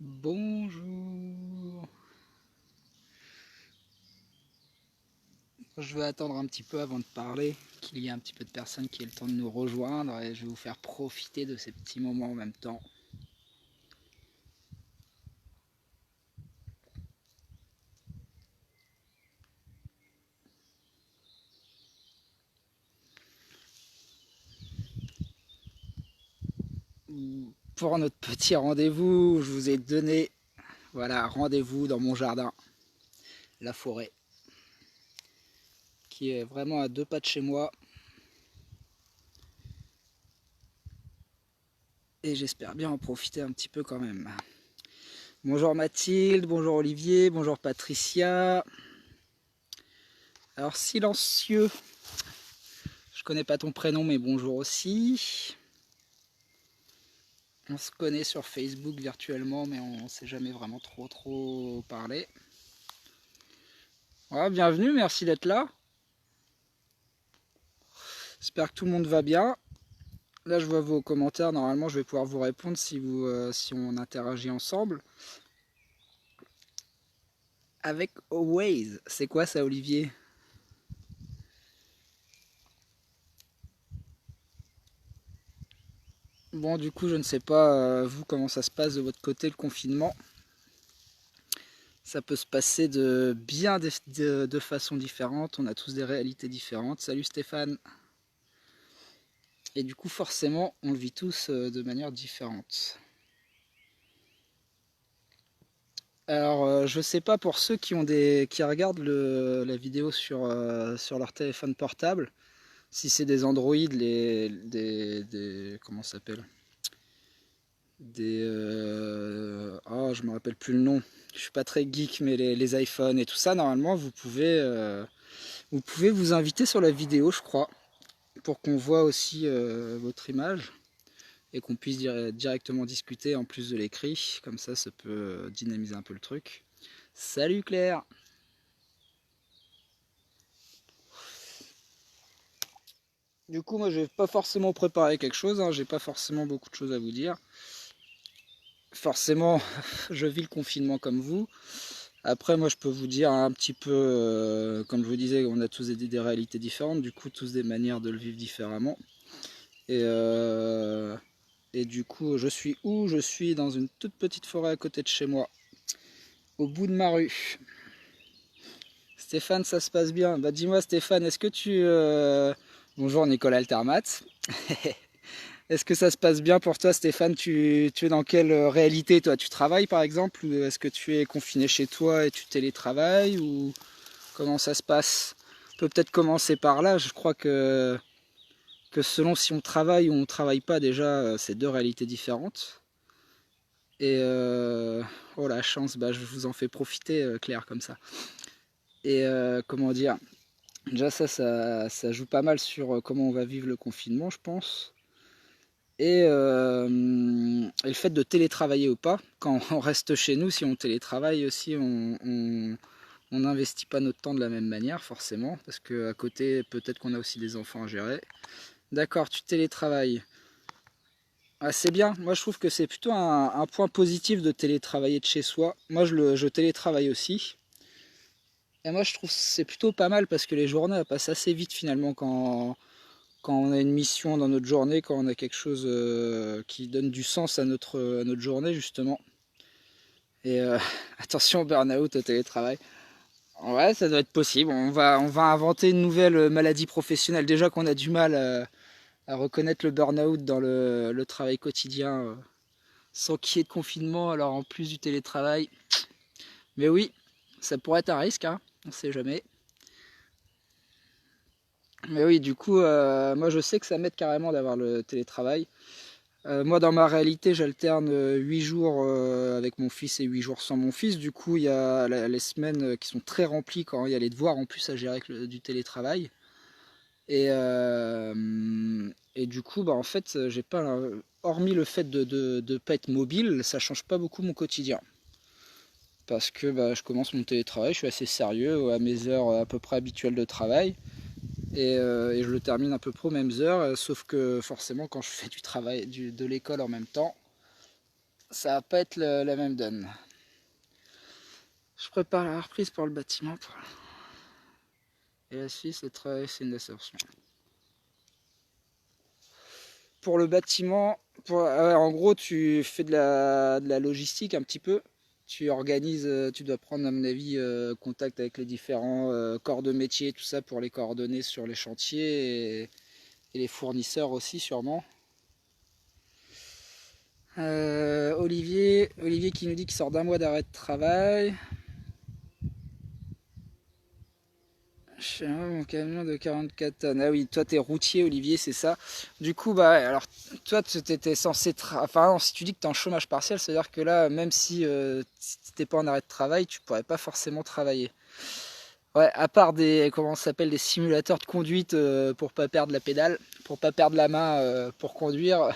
Bonjour. Je vais attendre un petit peu avant de parler, qu'il y ait un petit peu de personnes qui aient le temps de nous rejoindre et je vais vous faire profiter de ces petits moments en même temps. Pour notre petit rendez-vous, je vous ai donné, voilà, rendez-vous dans mon jardin, la forêt, qui est vraiment à 2 pas de chez moi. Et j'espère bien en profiter un petit peu quand même. Bonjour Mathilde, bonjour Olivier, bonjour Patricia. Alors silencieux, je connais pas ton prénom mais bonjour aussi. On se connaît sur Facebook virtuellement mais on s'est jamais vraiment trop parlé. Voilà, bienvenue, merci d'être là. J'espère que tout le monde va bien. Là je vois vos commentaires, normalement je vais pouvoir vous répondre si on interagit ensemble. Avec Waze, c'est quoi ça Olivier? Bon, du coup, je ne sais pas, vous, comment ça se passe de votre côté, le confinement. Ça peut se passer de bien de façons différentes. On a tous des réalités différentes. Salut Stéphane. Et du coup, forcément, on le vit tous de manière différente. Alors, je sais pas pour ceux qui regardent la vidéo sur leur téléphone portable, si c'est des Android, comment ça s'appelle? Oh, je me rappelle plus le nom. Je suis pas très geek, mais les iPhones et tout ça, normalement, vous pouvez vous inviter sur la vidéo, je crois, pour qu'on voit aussi votre image et qu'on puisse directement discuter en plus de l'écrit. Comme ça peut dynamiser un peu le truc. Salut Claire! Du coup, moi, je vais pas forcément préparer quelque chose, hein, j'ai pas forcément beaucoup de choses à vous dire. Forcément, je vis le confinement comme vous. Après, moi, je peux vous dire un petit peu, comme je vous disais, on a tous des réalités différentes, du coup, tous des manières de le vivre différemment. Et, euh, et du coup, je suis où? Je suis dans une toute petite forêt à côté de chez moi, au bout de ma rue. Stéphane, ça se passe bien. Bah, dis-moi, Stéphane, est-ce que Bonjour Nicolas Altermat. Est-ce que ça se passe bien pour toi, Stéphane? Tu es dans quelle réalité, toi? Tu travailles, par exemple? Ou est-ce que tu es confiné chez toi et tu télétravailles? Ou comment ça se passe? On peut peut-être commencer par là. Je crois que selon si on travaille ou on ne travaille pas, déjà, c'est deux réalités différentes. Et oh la chance, bah, je vous en fais profiter, Claire, comme ça. Et comment dire? Déjà, ça joue pas mal sur comment on va vivre le confinement, je pense. Et le fait de télétravailler ou pas, quand on reste chez nous, si on télétravaille aussi, on n'investit pas notre temps de la même manière, forcément, parce qu'à côté, peut-être qu'on a aussi des enfants à gérer. D'accord, tu télétravailles. Ah, c'est bien, moi je trouve que c'est plutôt un point positif de télétravailler de chez soi. Moi je télétravaille aussi. Et moi je trouve que c'est plutôt pas mal parce que les journées elles passent assez vite finalement quand on a une mission dans notre journée, quand on a quelque chose qui donne du sens à notre journée justement. Et attention au burn-out au télétravail. Ouais, ça doit être possible. On va inventer une nouvelle maladie professionnelle. Déjà qu'on a du mal à reconnaître le burn-out dans le travail quotidien sans qu'il y ait de confinement, alors en plus du télétravail. Mais oui, ça pourrait être un risque, hein, on sait jamais. Mais oui, du coup, moi je sais que ça m'aide carrément d'avoir le télétravail. Moi dans ma réalité, j'alterne 8 jours avec mon fils et 8 jours sans mon fils. Du coup, il y a les semaines qui sont très remplies quand il y a les devoirs en plus à gérer avec du télétravail. Et, et du coup, bah, en fait, j'ai pas, hormis le fait de pas être mobile, ça change pas beaucoup mon quotidien. Parce que bah, je commence mon télétravail, je suis assez sérieux à mes heures à peu près habituelles de travail et je le termine à peu près aux mêmes heures, sauf que forcément quand je fais du travail de l'école en même temps, ça va pas être la même donne. Je prépare la reprise pour le bâtiment. Et la Suisse, le travail, c'est une assertion. Pour le bâtiment, en gros, tu fais de la logistique un petit peu. Tu organises, tu dois prendre, à mon avis, contact avec les différents corps de métier, tout ça, pour les coordonner sur les chantiers et les fournisseurs aussi, sûrement. Olivier qui nous dit qu'il sort d'un mois d'arrêt de travail. Mon camion de 44 tonnes. Ah oui, toi t'es routier, Olivier, c'est ça. Du coup, bah alors toi tu étais censé enfin non, si tu dis que t'es en chômage partiel, c'est à dire que là, même si t'es pas en arrêt de travail, tu pourrais pas forcément travailler. Ouais, à part des, comment ça s'appelle, des simulateurs de conduite pour pas perdre la pédale, pour pas perdre la main pour conduire,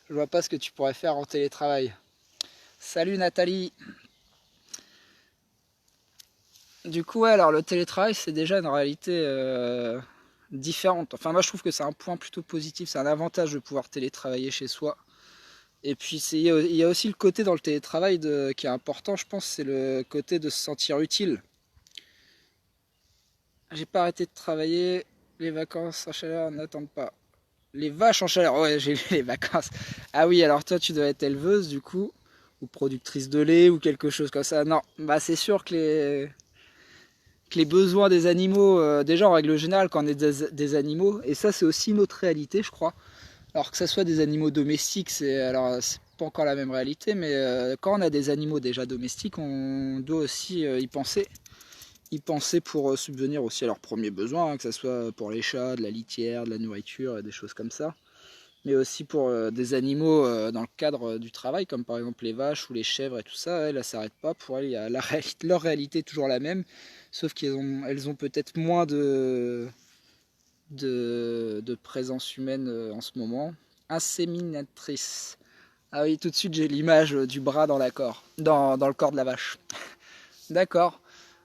je vois pas ce que tu pourrais faire en télétravail. Salut Nathalie. Du coup, ouais, alors le télétravail, c'est déjà une réalité différente. Enfin, moi, je trouve que c'est un point plutôt positif, c'est un avantage de pouvoir télétravailler chez soi. Et puis, il y a aussi le côté dans le télétravail qui est important, je pense, c'est le côté de se sentir utile. J'ai pas arrêté de travailler, les vacances en chaleur n'attendent pas. Les vaches en chaleur, ouais, j'ai lu les vacances. Ah oui, alors toi, tu dois être éleveuse, du coup, ou productrice de lait, ou quelque chose comme ça. Non, bah c'est sûr que les besoins des animaux, déjà en règle générale quand on est des animaux, et ça c'est aussi une autre réalité je crois, alors que ça soit des animaux domestiques, c'est pas encore la même réalité, mais quand on a des animaux déjà domestiques, on doit aussi y penser pour subvenir aussi à leurs premiers besoins, hein, que ce soit pour les chats, de la litière, de la nourriture, et des choses comme ça, mais aussi pour des animaux dans le cadre du travail, comme par exemple les vaches ou les chèvres et tout ça, elles ne s'arrêtent pas. Pour elles, il y a leur réalité est toujours la même, sauf qu'elles ont peut-être moins de présence humaine en ce moment. Inséminatrice. Ah oui, tout de suite j'ai l'image du bras dans le corps de la vache. D'accord.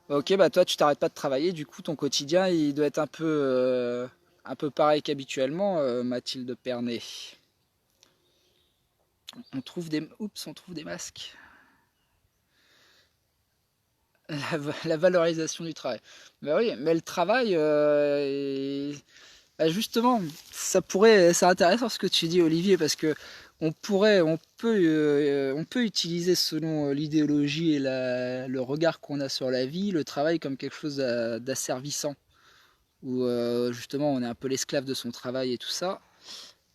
Ok, bah toi tu t'arrêtes pas de travailler, du coup ton quotidien il doit être un peu pareil qu'habituellement, Mathilde Pernet. On trouve des masques. La valorisation du travail. Ben oui, mais le travail, bah justement, c'est intéressant ce que tu dis, Olivier, parce que on peut utiliser selon l'idéologie et le regard qu'on a sur la vie, le travail comme quelque chose d'asservissant, où justement on est un peu l'esclave de son travail et tout ça.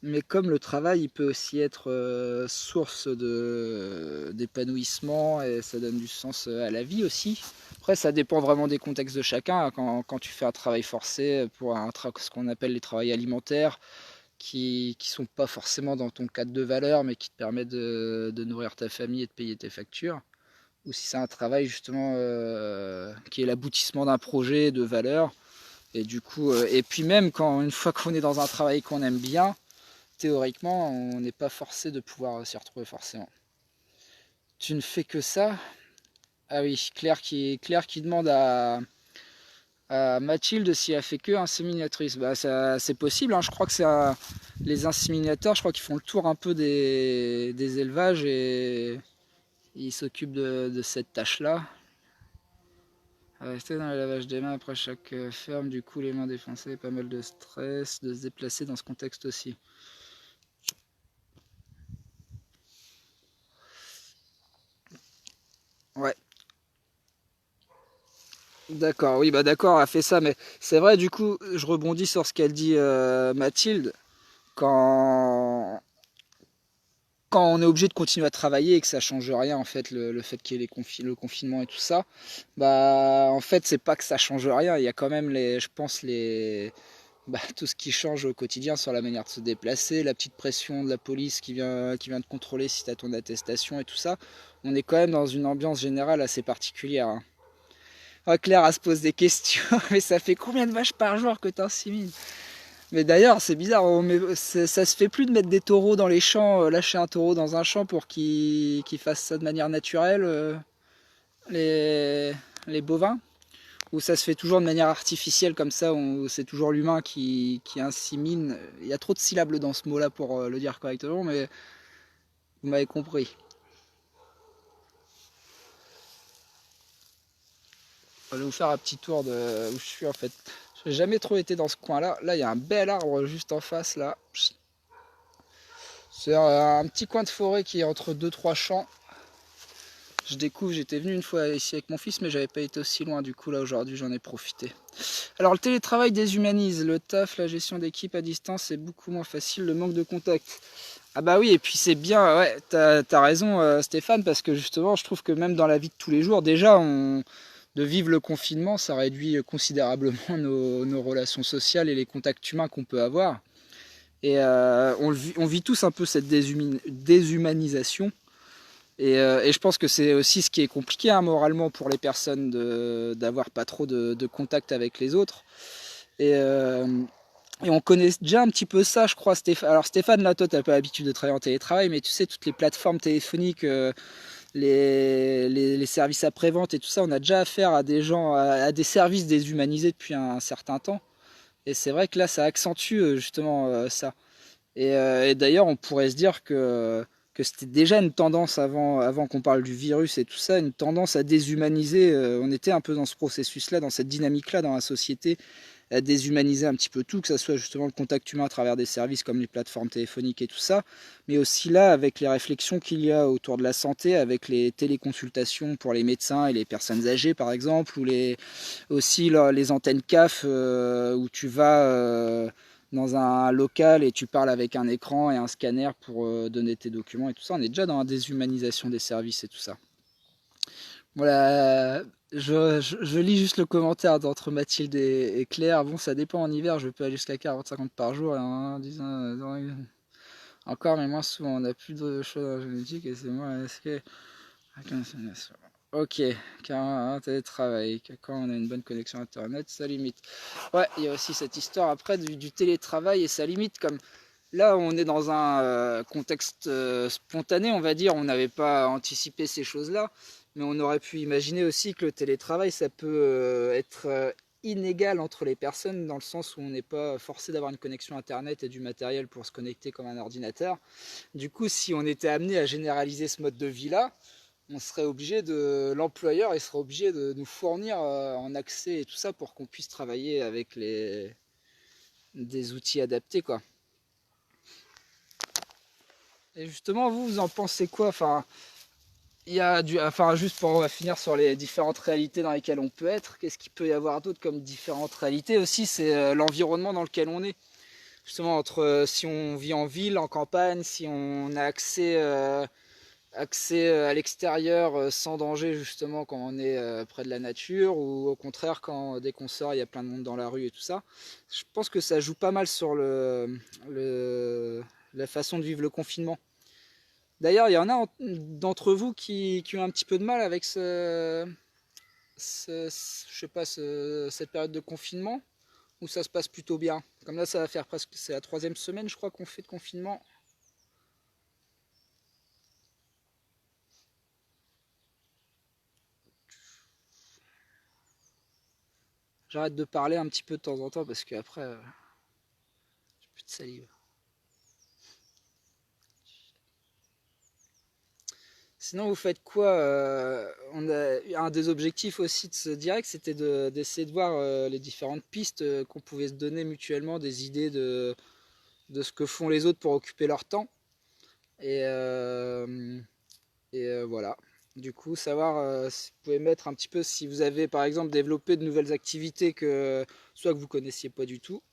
Mais comme le travail, il peut aussi être source d'épanouissement et ça donne du sens à la vie aussi. Après, ça dépend vraiment des contextes de chacun. Quand tu fais un travail forcé pour ce qu'on appelle les travails alimentaires, qui sont pas forcément dans ton cadre de valeur, mais qui te permettent de nourrir ta famille et de payer tes factures. Ou si c'est un travail justement qui est l'aboutissement d'un projet de valeur. Et du coup, et puis même une fois qu'on est dans un travail qu'on aime bien, théoriquement, on n'est pas forcé de pouvoir s'y retrouver forcément. Tu ne fais que ça? Ah oui, Claire qui demande à Mathilde si elle fait que inséminatrice. Bah c'est possible, hein. Je crois que les inséminateurs, je crois qu'ils font le tour un peu des élevages et ils s'occupent de cette tâche-là. Rester dans le lavage des mains après chaque ferme, du coup les mains défoncées, pas mal de stress, de se déplacer dans ce contexte aussi. Ouais, d'accord, oui, bah d'accord, elle a fait ça, mais c'est vrai, du coup, je rebondis sur ce qu'elle dit Mathilde, quand, quand on est obligé de continuer à travailler et que ça change rien, en fait, le fait qu'il y ait le confinement et tout ça, bah en fait, c'est pas que ça change rien, il y a quand même je pense, tout ce qui change au quotidien sur la manière de se déplacer, la petite pression de la police qui vient te contrôler si tu as ton attestation et tout ça. On est quand même dans une ambiance générale assez particulière, hein. Ah, Claire, elle se pose des questions, mais ça fait combien de vaches par jour que t'insémines? Mais d'ailleurs, c'est bizarre, ça se fait plus de mettre des taureaux dans les champs, lâcher un taureau dans un champ pour qu'il fasse ça de manière naturelle, les, les bovins? Ou ça se fait toujours de manière artificielle comme ça, où c'est toujours l'humain qui insémine? Il y a trop de syllabes dans ce mot-là pour le dire correctement, mais vous m'avez compris. Je vais vous faire un petit tour de où je suis en fait. J'ai jamais trop été dans ce coin-là. Là, il y a un bel arbre juste en face là. C'est un petit coin de forêt qui est entre 2-3 champs. Je découvre, j'étais venu une fois ici avec mon fils, mais j'avais pas été aussi loin. Du coup, là aujourd'hui, j'en ai profité. Alors, le télétravail déshumanise. Le taf, la gestion d'équipe à distance, c'est beaucoup moins facile. Le manque de contact. Ah bah oui, et puis c'est bien, ouais, t'as raison Stéphane, parce que justement, je trouve que même dans la vie de tous les jours, déjà, de vivre le confinement, ça réduit considérablement nos relations sociales et les contacts humains qu'on peut avoir. Et on vit tous un peu cette déshumanisation. Et je pense que c'est aussi ce qui est compliqué hein, moralement pour les personnes d'avoir pas trop de contact avec les autres. Et, euh, et on connaît déjà un petit peu ça, je crois, Stéphane. Alors Stéphane, là, toi, t'as pas l'habitude de travailler en télétravail, mais tu sais, toutes les plateformes téléphoniques, les services après-vente et tout ça, on a déjà affaire à des gens, à des services déshumanisés depuis un certain temps. Et c'est vrai que là, ça accentue justement ça. Et d'ailleurs, on pourrait se dire que c'était déjà une tendance avant qu'on parle du virus et tout ça, une tendance à déshumaniser. On était un peu dans ce processus-là, dans cette dynamique-là dans la société, à déshumaniser un petit peu tout, que ce soit justement le contact humain à travers des services comme les plateformes téléphoniques et tout ça, mais aussi là avec les réflexions qu'il y a autour de la santé, avec les téléconsultations pour les médecins et les personnes âgées par exemple, ou aussi là, les antennes CAF où tu vas dans un local et tu parles avec un écran et un scanner pour donner tes documents et tout ça. On est déjà dans la déshumanisation des services et tout ça. Voilà, je lis juste le commentaire d'entre Mathilde et Claire. Bon, ça dépend en hiver, je peux aller jusqu'à 40-50 par jour. Hein, encore, mais moins souvent. On n'a plus de choses génétiques et c'est moins risqué. Ok, car un télétravail, quand on a une bonne connexion internet, ça limite. Ouais, il y a aussi cette histoire après du télétravail et ça limite comme là on est dans un contexte spontané, on va dire, on n'avait pas anticipé ces choses-là, mais on aurait pu imaginer aussi que le télétravail ça peut être inégal entre les personnes dans le sens où on n'est pas forcé d'avoir une connexion internet et du matériel pour se connecter comme un ordinateur. Du coup, si on était amené à généraliser ce mode de vie-là, on serait obligé l'employeur il serait obligé de nous fournir en accès et tout ça pour qu'on puisse travailler avec des outils adaptés quoi. Et justement vous en pensez quoi? Enfin, juste pour finir sur les différentes réalités dans lesquelles on peut être, qu'est-ce qu'il peut y avoir d'autre comme différentes réalités aussi? C'est l'environnement dans lequel on est. Justement entre si on vit en ville, en campagne, si on a accès à l'extérieur sans danger justement quand on est près de la nature ou au contraire dès qu'on sort il y a plein de monde dans la rue et tout ça. Je pense que ça joue pas mal sur la façon de vivre le confinement. D'ailleurs, il y en a d'entre vous qui ont un petit peu de mal avec je sais pas, cette période de confinement ou ça se passe plutôt bien. Comme là, ça va faire presque, c'est la 3e semaine, je crois, qu'on fait de confinement. J'arrête de parler un petit peu de temps en temps parce qu'après, j'ai plus de salive. Sinon, vous faites quoi? Un des objectifs aussi de ce direct, c'était d'essayer de voir les différentes pistes qu'on pouvait se donner mutuellement, des idées de ce que font les autres pour occuper leur temps. Et, voilà. Du coup, savoir si vous pouvez mettre un petit peu si vous avez par exemple développé de nouvelles activités que soit que vous connaissiez pas du tout,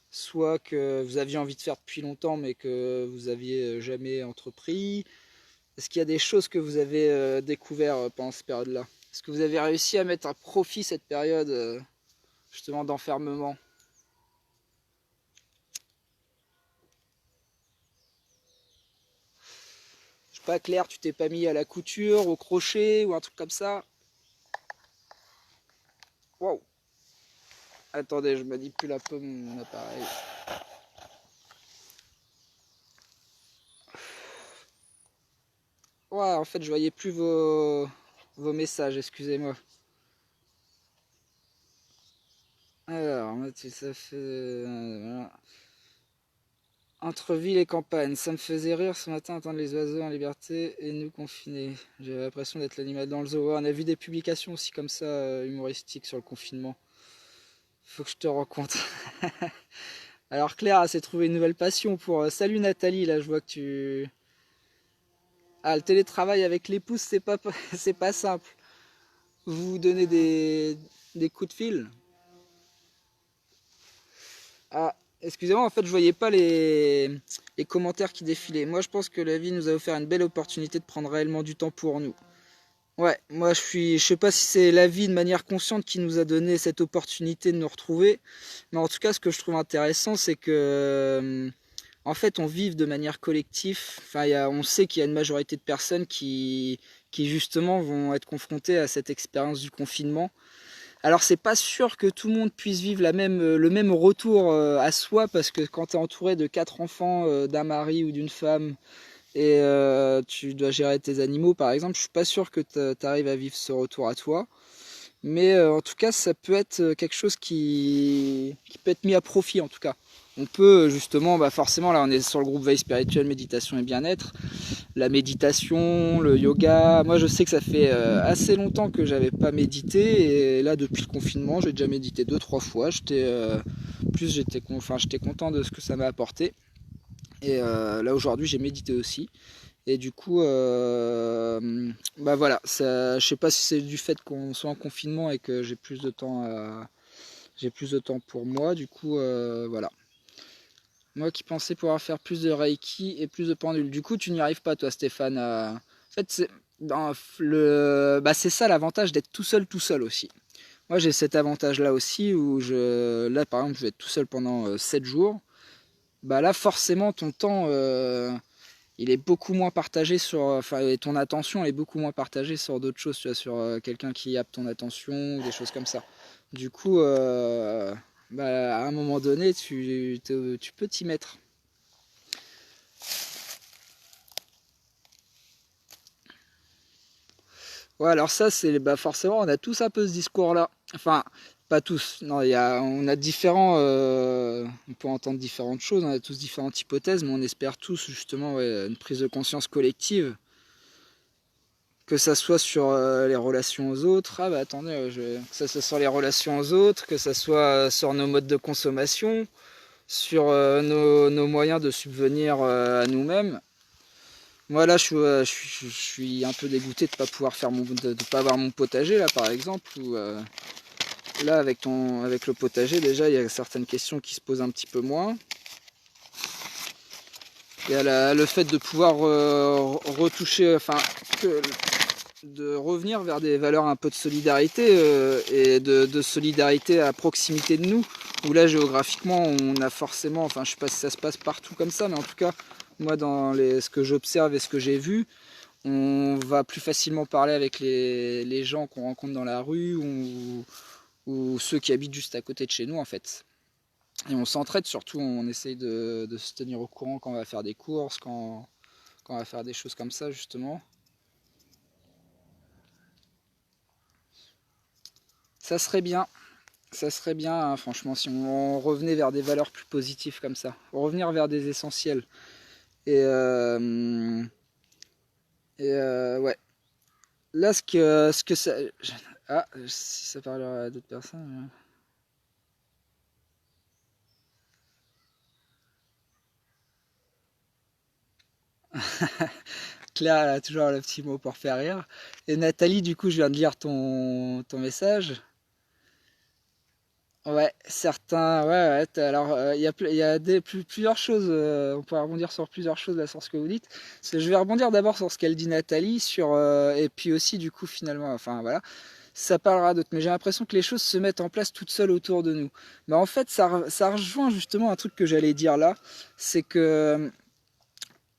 soit que vous aviez envie de faire depuis longtemps mais que vous aviez jamais entrepris. Est-ce qu'il y a des choses que vous avez découvert pendant cette période-là? Est-ce que vous avez réussi à mettre à profit cette période justement d'enfermement? Je sais pas, Claire, tu t'es pas mis à la couture, au crochet ou un truc comme ça? Waouh! Attendez, je manipule un peu mon appareil. Ouais, en fait, je voyais plus vos messages, excusez-moi. Alors, ça fait... voilà. Entre ville et campagne, ça me faisait rire ce matin entendre les oiseaux en liberté et nous confinés. J'avais l'impression d'être l'animal dans le zoo. Ouais, on a vu des publications aussi comme ça, humoristiques sur le confinement. Faut que je te rencontre. Alors Claire s'est trouvé une nouvelle passion pour... Salut Nathalie, là je vois que tu... Ah, le télétravail avec l'épouse, c'est pas simple. Vous vous donnez des coups de fil. Ah, excusez-moi, en fait, je voyais pas les commentaires qui défilaient. Moi, je pense que la vie nous a offert une belle opportunité de prendre réellement du temps pour nous. Ouais, moi, je sais pas si c'est la vie de manière consciente qui nous a donné cette opportunité de nous retrouver, mais en tout cas, ce que je trouve intéressant, c'est que, en fait, on vive de manière collective. Enfin, on sait qu'il y a une majorité de personnes qui justement vont être confrontées à cette expérience du confinement. Alors c'est pas sûr que tout le monde puisse vivre le même retour à soi, parce que quand tu es entouré de 4 enfants, d'un mari ou d'une femme, et tu dois gérer tes animaux par exemple, je suis pas sûr que tu arrives à vivre ce retour à toi. Mais en tout cas, ça peut être quelque chose qui peut être mis à profit en tout cas. On peut justement, bah forcément là on est sur le groupe Veille spirituelle, méditation et bien-être. La méditation, le yoga, moi je sais que ça fait assez longtemps que j'avais pas médité, et là depuis le confinement j'ai déjà médité 2-3 fois. J'étais content de ce que ça m'a apporté, et là aujourd'hui j'ai médité aussi. Et du coup, bah voilà, ça, je sais pas si c'est du fait qu'on soit en confinement et que j'ai plus de temps pour moi. Du coup, voilà. Moi qui pensais pouvoir faire plus de Reiki et plus de pendule. Du coup, tu n'y arrives pas, toi, Stéphane. En fait, c'est ça l'avantage d'être tout seul aussi. Moi, j'ai cet avantage-là aussi où là, par exemple, je vais être tout seul pendant 7 jours. Bah là, forcément, ton temps, il est beaucoup moins partagé enfin, et ton attention est beaucoup moins partagée sur d'autres choses, tu vois, sur quelqu'un qui happe ton attention ou des choses comme ça. Du coup, bah, à un moment donné, tu peux t'y mettre. Ouais, alors ça, c'est bah forcément, on a tous un peu ce discours-là. Enfin, pas tous. Non, on a on peut entendre différentes choses, on a tous différentes hypothèses, mais on espère tous justement, ouais, une prise de conscience collective, que ça soit sur les relations aux autres. Ah bah attendez, que ça soit sur les relations aux autres, que ça soit sur nos modes de consommation, sur nos moyens de subvenir à nous-mêmes. Moi là, je suis un peu dégoûté de pas pouvoir de pas avoir mon potager là, par exemple. Ou là, avec le potager, déjà, il y a certaines questions qui se posent un petit peu moins. Il y a le fait de pouvoir retoucher, enfin, de revenir vers des valeurs un peu de solidarité, et de solidarité à proximité de nous. Où là, géographiquement, on a forcément, enfin, je sais pas si ça se passe partout comme ça, mais en tout cas, moi, dans ce que j'observe et ce que j'ai vu, on va plus facilement parler avec les gens qu'on rencontre dans la rue, ou ceux qui habitent juste à côté de chez nous, en fait. Et on s'entraide surtout, on essaye de se tenir au courant quand on va faire des courses, quand on va faire des choses comme ça, justement. Ça serait bien. Ça serait bien, hein, franchement, si on revenait vers des valeurs plus positives comme ça. Revenir vers des essentiels. Et, ouais. Là, ce que ça... Ah, si ça parle à d'autres personnes... Claire, elle a toujours le petit mot pour faire rire. Et Nathalie, du coup, je viens de lire ton message. Ouais, certains, ouais, ouais, alors il y a plusieurs choses, on peut rebondir sur plusieurs choses là sur ce que vous dites. Je vais rebondir d'abord sur ce qu'elle dit Nathalie, et puis aussi du coup finalement, enfin voilà, ça parlera d'autres, mais j'ai l'impression que les choses se mettent en place toutes seules autour de nous. Mais en fait, ça rejoint justement un truc que j'allais dire là, c'est que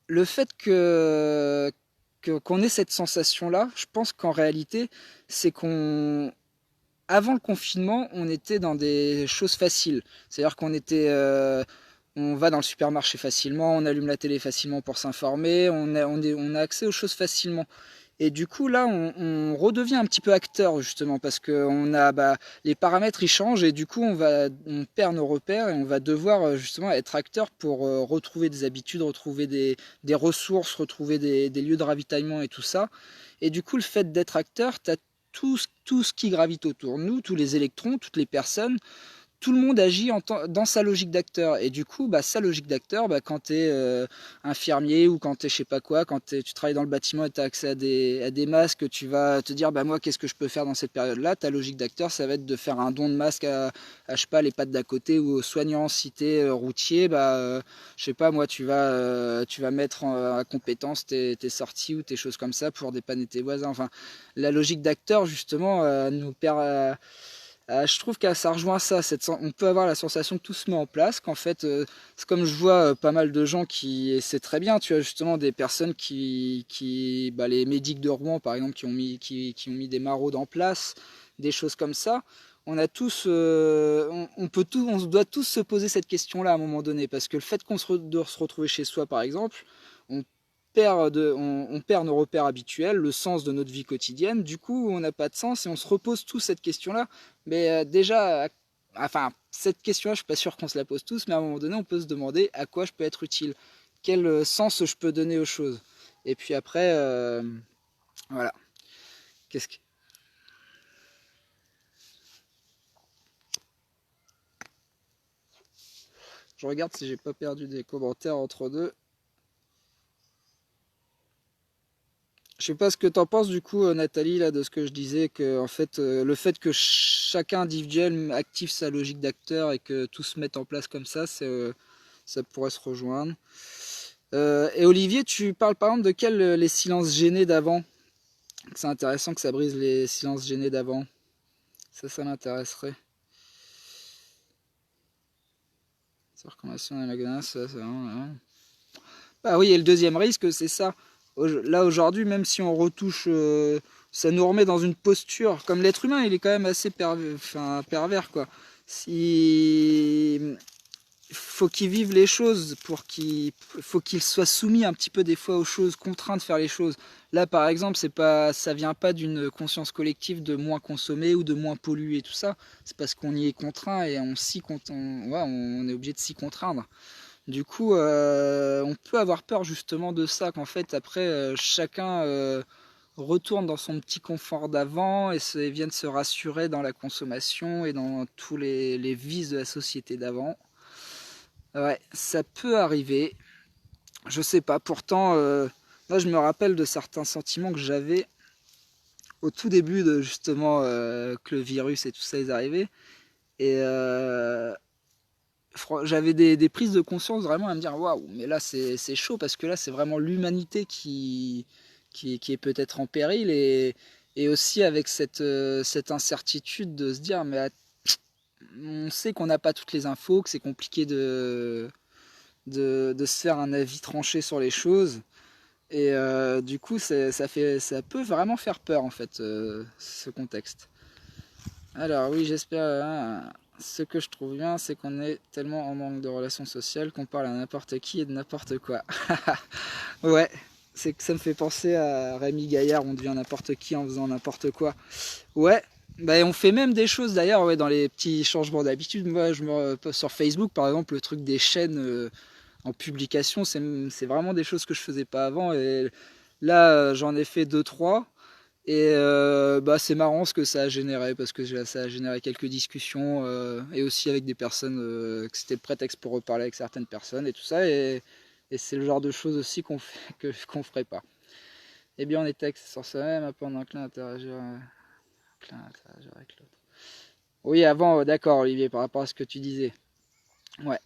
le fait qu'on ait cette sensation-là, je pense qu'en réalité, c'est qu'on avant le confinement, on était dans des choses faciles. C'est-à-dire on va dans le supermarché facilement, on allume la télé facilement pour s'informer, on a accès aux choses facilement. Et du coup, là, on redevient un petit peu acteur, justement, parce que les paramètres, ils changent, et du coup, on perd nos repères, et on va devoir, justement, être acteur pour retrouver des habitudes, retrouver des ressources, retrouver des lieux de ravitaillement et tout ça. Et du coup, le fait d'être acteur, tu as tout ce qui gravite autour de nous, tous les électrons, toutes les personnes, tout le monde agit dans sa logique d'acteur. Et du coup, sa logique d'acteur, quand tu es infirmier ou quand tu es je sais pas quoi, quand tu travailles dans le bâtiment et tu as accès à des masques, tu vas te dire, moi, qu'est-ce que je peux faire dans cette période-là? Ta logique d'acteur, ça va être de faire un don de masque je sais pas, les pattes d'à côté ou aux soignants. Si tu es routier, je sais pas, moi, tu vas mettre à compétence tes sorties ou tes choses comme ça pour dépanner tes voisins. Enfin, la logique d'acteur, justement, nous perd. Je trouve que ça rejoint ça, on peut avoir la sensation que tout se met en place, qu'en fait, c'est comme je vois pas mal de gens et c'est très bien, tu as justement des personnes les médics de Rouen par exemple, qui ont mis des maraudes en place, des choses comme ça. On a tous, on doit tous se poser cette question-là à un moment donné, parce que le fait de se retrouver chez soi par exemple, on on perd nos repères habituels, le sens de notre vie quotidienne, du coup on n'a pas de sens et on se repose tous cette question-là. Mais enfin, cette question-là, je suis pas sûr qu'on se la pose tous, mais à un moment donné, on peut se demander à quoi je peux être utile, quel sens je peux donner aux choses. Et puis après, voilà. Qu'est-ce que... Je regarde si j'ai pas perdu des commentaires entre deux. Je sais pas ce que t'en penses du coup, Nathalie, là, de ce que je disais, que en fait, le fait que chacun individuel active sa logique d'acteur et que tout se mette en place comme ça pourrait se rejoindre. Et Olivier, tu parles par exemple de les silences gênés d'avant. C'est intéressant que ça brise les silences gênés d'avant. Ça m'intéresserait. Circulation et la ça, bah oui, et le deuxième risque, c'est ça. Là, aujourd'hui, même si on retouche, ça nous remet dans une posture. Comme l'être humain, il est quand même assez pervers, quoi. Si faut qu'il vive les choses faut qu'il soit soumis un petit peu des fois aux choses, contraint de faire les choses. Là par exemple, ça vient pas d'une conscience collective de moins consommer ou de moins polluer tout ça, c'est parce qu'on y est contraint et on est obligé de s'y contraindre. Du coup, on peut avoir peur justement de ça, qu'en fait après chacun retourne dans son petit confort d'avant et vienne se rassurer dans la consommation et dans tous les vices de la société d'avant. Ouais, ça peut arriver. Je sais pas. Pourtant, moi, je me rappelle de certains sentiments que j'avais au tout début de justement que le virus et tout ça est arrivé. Et j'avais des prises de conscience vraiment à me dire waouh, mais là c'est chaud parce que là c'est vraiment l'humanité qui est peut-être en péril et aussi avec cette incertitude de se dire mais on sait qu'on n'a pas toutes les infos, que c'est compliqué de se faire un avis tranché sur les choses. Et du coup, ça peut vraiment faire peur en fait, ce contexte. Alors oui, j'espère. Ce que je trouve bien, c'est qu'on est tellement en manque de relations sociales qu'on parle à n'importe qui et de n'importe quoi. Ouais, c'est que ça me fait penser à Rémi Gaillard, on devient n'importe qui en faisant n'importe quoi. Ouais, on fait même des choses d'ailleurs, ouais, dans les petits changements d'habitude. Moi, sur Facebook, par exemple, le truc des chaînes en publication, c'est vraiment des choses que je faisais pas avant. Et là, j'en ai fait deux, trois. Et c'est marrant ce que ça a généré, parce que ça a généré quelques discussions, et aussi avec des personnes, que c'était le prétexte pour reparler avec certaines personnes et tout ça. Et c'est le genre de choses aussi qu'on ferait pas. Et bien on est texte sur soi-même, un peu enclin à interagir avec l'autre. Oui, avant, d'accord Olivier, par rapport à ce que tu disais. Ouais.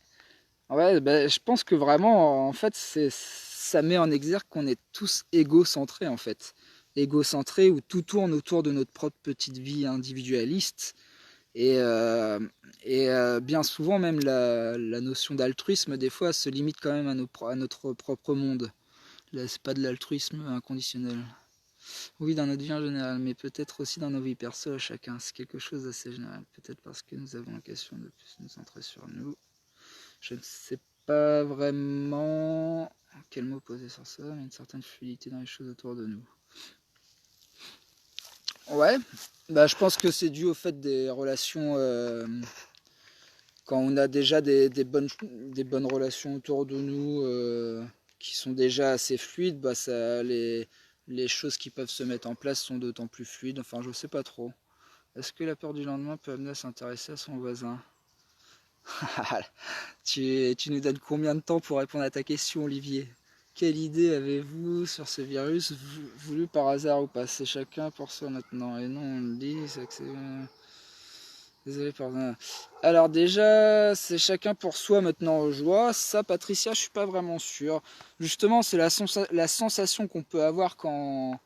Ouais, je pense que vraiment, en fait, ça met en exergue qu'on est tous égocentrés, en fait. Égocentrés, où tout tourne autour de notre propre petite vie individualiste. Et, bien souvent, même la notion d'altruisme, des fois, se limite quand même à notre propre monde. Là, c'est pas de l'altruisme inconditionnel. Oui, dans notre vie en général, mais peut-être aussi dans nos vies perso à chacun. C'est quelque chose d'assez général. Peut-être parce que nous avons l'occasion de plus nous centrer sur nous. Je ne sais pas vraiment quel mot poser sur ça, mais une certaine fluidité dans les choses autour de nous. Ouais, bah, je pense que c'est dû au fait des relations, quand on a déjà des bonnes relations autour de nous qui sont déjà assez fluides, bah, les choses qui peuvent se mettre en place sont d'autant plus fluides. Enfin, je sais pas trop. Est-ce que la peur du lendemain peut amener à s'intéresser à son voisin? Tu nous donnes combien de temps pour répondre à ta question, Olivier? Quelle idée avez-vous sur ce virus, voulu par hasard ou pas? C'est chacun pour soi maintenant. Et non, on le dit, c'est que c'est... Désolé, pardon. Alors déjà, c'est chacun pour soi maintenant, je vois. Ça, Patricia, je suis pas vraiment sûr. Justement, c'est la sensation qu'on peut avoir quand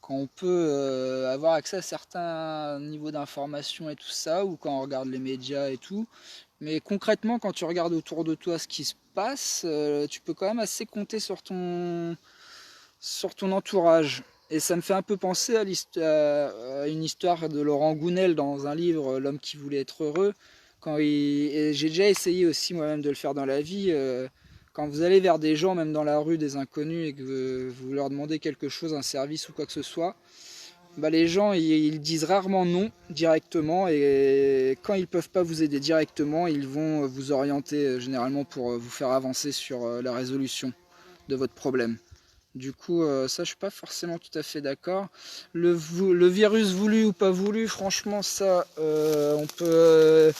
on peut avoir accès à certains niveaux d'information et tout ça, ou quand on regarde les médias et tout. Mais concrètement, quand tu regardes autour de toi ce qui se passe, tu peux quand même assez compter sur ton entourage. Et ça me fait un peu penser à une histoire de Laurent Gounel dans un livre, L'homme qui voulait être heureux. Et j'ai déjà essayé aussi moi-même de le faire dans la vie. Quand vous allez vers des gens, même dans la rue, des inconnus, et que vous leur demandez quelque chose, un service ou quoi que ce soit, bah les gens ils disent rarement non directement, et quand ils peuvent pas vous aider directement, ils vont vous orienter généralement pour vous faire avancer sur la résolution de votre problème. Du coup, ça, je suis pas forcément tout à fait d'accord. Le virus voulu ou pas voulu, franchement, ça, on peut...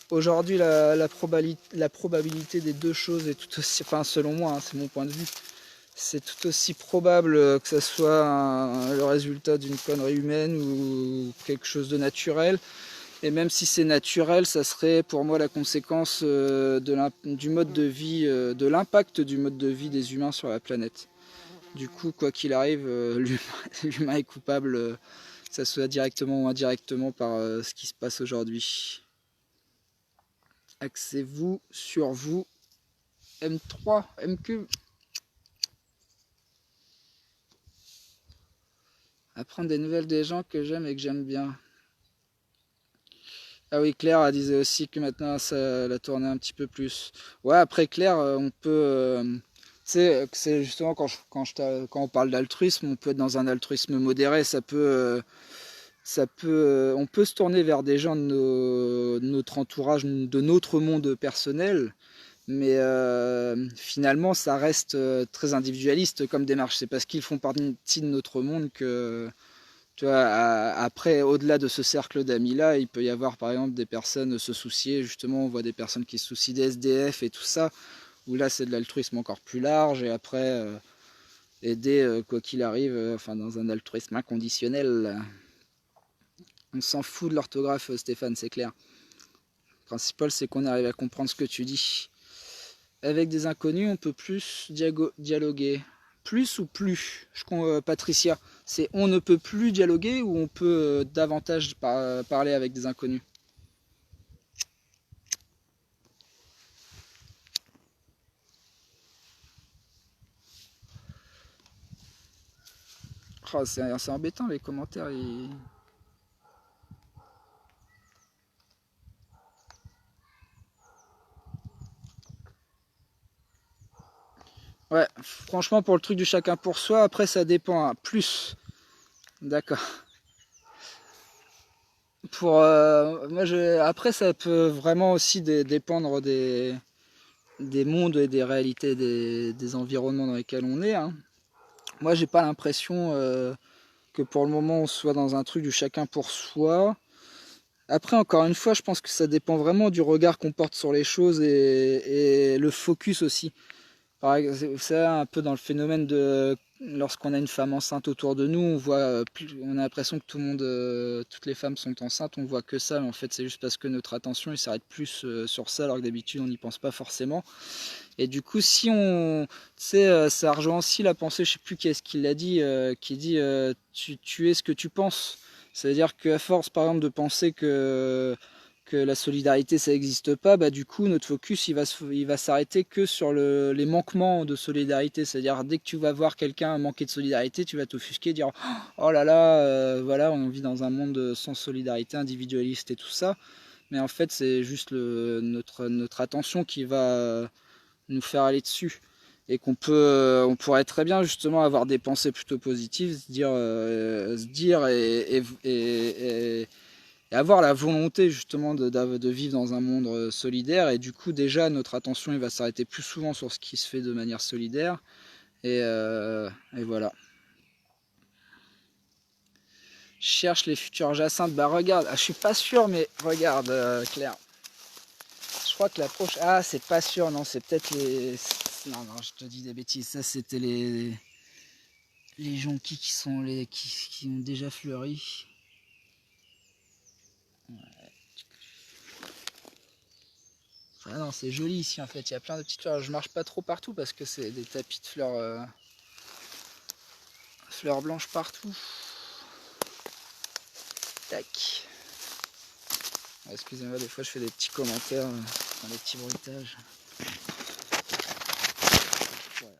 aujourd'hui, la probabilité des deux choses est tout aussi... Enfin, selon moi, hein, c'est mon point de vue. C'est tout aussi probable que ça soit le résultat d'une connerie humaine ou quelque chose de naturel. Et même si c'est naturel, ça serait pour moi la conséquence du mode de vie, de l'impact du mode de vie des humains sur la planète. Du coup, quoi qu'il arrive, l'humain est coupable, que ça soit directement ou indirectement par ce qui se passe aujourd'hui. Axez-vous sur vous. M3, MQ. Apprendre des nouvelles des gens que j'aime et que j'aime bien. Ah oui, Claire elle disait aussi que maintenant ça la tournait un petit peu plus. Ouais, après Claire, on peut... tu sais, c'est justement quand on parle d'altruisme, on peut être dans un altruisme modéré, on peut se tourner vers des gens de notre entourage, de notre monde personnel, mais finalement ça reste très individualiste comme démarche. C'est parce qu'ils font partie de notre monde que, tu vois, après, au-delà de ce cercle d'amis-là, il peut y avoir par exemple des personnes se soucier, justement, on voit des personnes qui se soucient des SDF et tout ça, où là c'est de l'altruisme encore plus large, et après aider quoi qu'il arrive, enfin dans un altruisme inconditionnel. On s'en fout de l'orthographe, Stéphane, c'est clair. Le principal, c'est qu'on arrive à comprendre ce que tu dis. Avec des inconnus, on peut plus dialoguer. Plus ou plus, Patricia, c'est on ne peut plus dialoguer ou on peut davantage parler avec des inconnus? Oh, c'est embêtant les commentaires. Ouais, franchement, pour le truc du chacun pour soi, après ça dépend. Hein. Plus, d'accord. Après, ça peut vraiment aussi dépendre des mondes et des réalités des environnements dans lesquels on est. Hein. Moi, j'ai pas l'impression que pour le moment on soit dans un truc du chacun pour soi. Après, encore une fois, je pense que ça dépend vraiment du regard qu'on porte sur les choses et le focus aussi. Par exemple, c'est un peu dans le phénomène de lorsqu'on a une femme enceinte autour de nous, on voit, on a l'impression que tout le monde, toutes les femmes sont enceintes, on voit que ça, mais en fait c'est juste parce que notre attention il s'arrête plus sur ça, alors que d'habitude on n'y pense pas forcément. Et du coup, si on, tu sais, ça rejoint aussi la pensée, je sais plus qui est-ce qui l'a dit, qui dit tu es ce que tu penses. C'est-à-dire qu'à force, par exemple, de penser que la solidarité ça n'existe pas, bah du coup notre focus il va s'arrêter que sur les manquements de solidarité. C'est-à-dire dès que tu vas voir quelqu'un manquer de solidarité, tu vas t'offusquer, dire oh là là, voilà, on vit dans un monde sans solidarité, individualiste et tout ça. Mais en fait c'est juste notre attention qui va nous faire aller dessus. et on pourrait très bien justement avoir des pensées plutôt positives, se dire et avoir la volonté justement de vivre dans un monde solidaire, et du coup déjà notre attention il va s'arrêter plus souvent sur ce qui se fait de manière solidaire, et voilà. Cherche les futures jacinthes, bah regarde, je suis pas sûr, mais regarde Claire, je crois que la prochaine, ah c'est pas sûr, non c'est peut-être non je te dis des bêtises, ça c'était les jonquilles qui ont déjà fleuri. Ah non, c'est joli ici en fait, il y a plein de petites fleurs. Je marche pas trop partout parce que c'est des tapis de fleurs blanches partout. Tac. Excusez-moi, des fois je fais des petits commentaires, des petits bruitages. Ouais,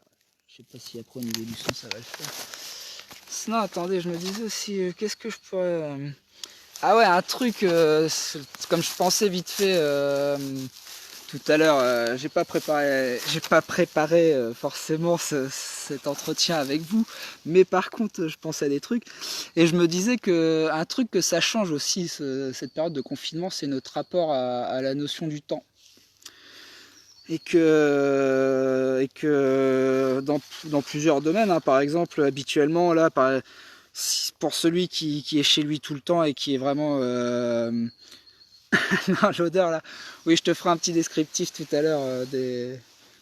je sais pas si après au niveau du son ça va le faire. Sinon, attendez, je me disais aussi, qu'est-ce que je pourrais... Ah ouais, un truc, comme je pensais vite fait tout à l'heure, j'ai pas préparé forcément cet entretien avec vous, mais par contre je pensais à des trucs, et je me disais que un truc que ça change aussi cette période de confinement, c'est notre rapport à la notion du temps. Et que dans plusieurs domaines, hein, par exemple habituellement là, pour celui qui est chez lui tout le temps et qui est vraiment non, l'odeur là, oui je te ferai un petit descriptif tout à l'heure de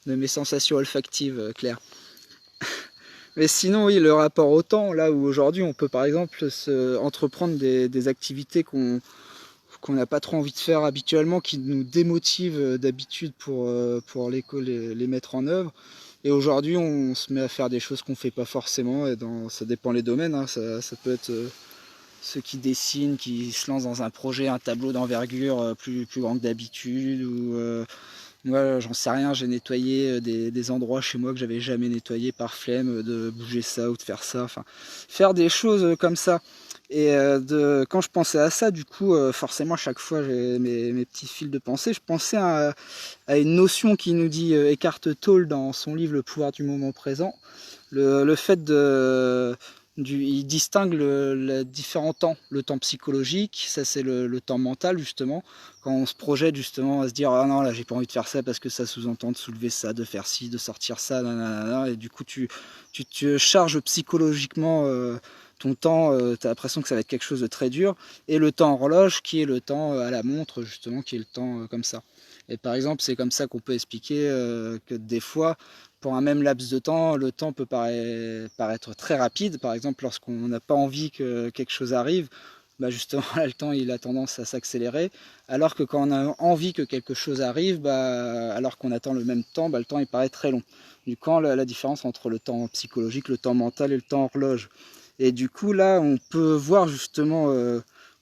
mes sensations olfactives, Claire. Mais sinon oui, le rapport au temps, là où aujourd'hui on peut par exemple entreprendre des activités qu'on n'a pas trop envie de faire habituellement, qui nous démotivent d'habitude pour les mettre en œuvre. Et aujourd'hui, on se met à faire des choses qu'on fait pas forcément, et ça dépend les domaines, hein. Ça peut être ceux qui dessinent, qui se lancent dans un projet, un tableau d'envergure plus grand que d'habitude, ou moi, j'en sais rien, j'ai nettoyé des endroits chez moi que j'avais jamais nettoyé par flemme de bouger ça ou de faire ça, enfin, faire des choses comme ça. Et quand je pensais à ça, du coup, forcément, à chaque fois, j'ai mes petits fils de pensée. Je pensais à une notion qui nous dit Eckhart Tolle dans son livre Le pouvoir du moment présent. Le fait il distingue les différents temps. Le temps psychologique, ça c'est le temps mental justement. Quand on se projette justement à se dire ah non là j'ai pas envie de faire ça parce que ça sous-entend de soulever ça, de faire ci, de sortir ça, nanana, et du coup tu te charges psychologiquement ton temps, tu as l'impression que ça va être quelque chose de très dur, et le temps horloge qui est le temps à la montre justement, qui est le temps comme ça. Et par exemple c'est comme ça qu'on peut expliquer que des fois pour un même laps de temps, le temps peut paraître très rapide. Par exemple lorsqu'on n'a pas envie que quelque chose arrive, bah justement là, le temps il a tendance à s'accélérer, alors que quand on a envie que quelque chose arrive, bah, alors qu'on attend le même temps, bah, le temps il paraît très long. Du coup la différence entre le temps psychologique, le temps mental et le temps horloge. Et du coup, là, on peut voir justement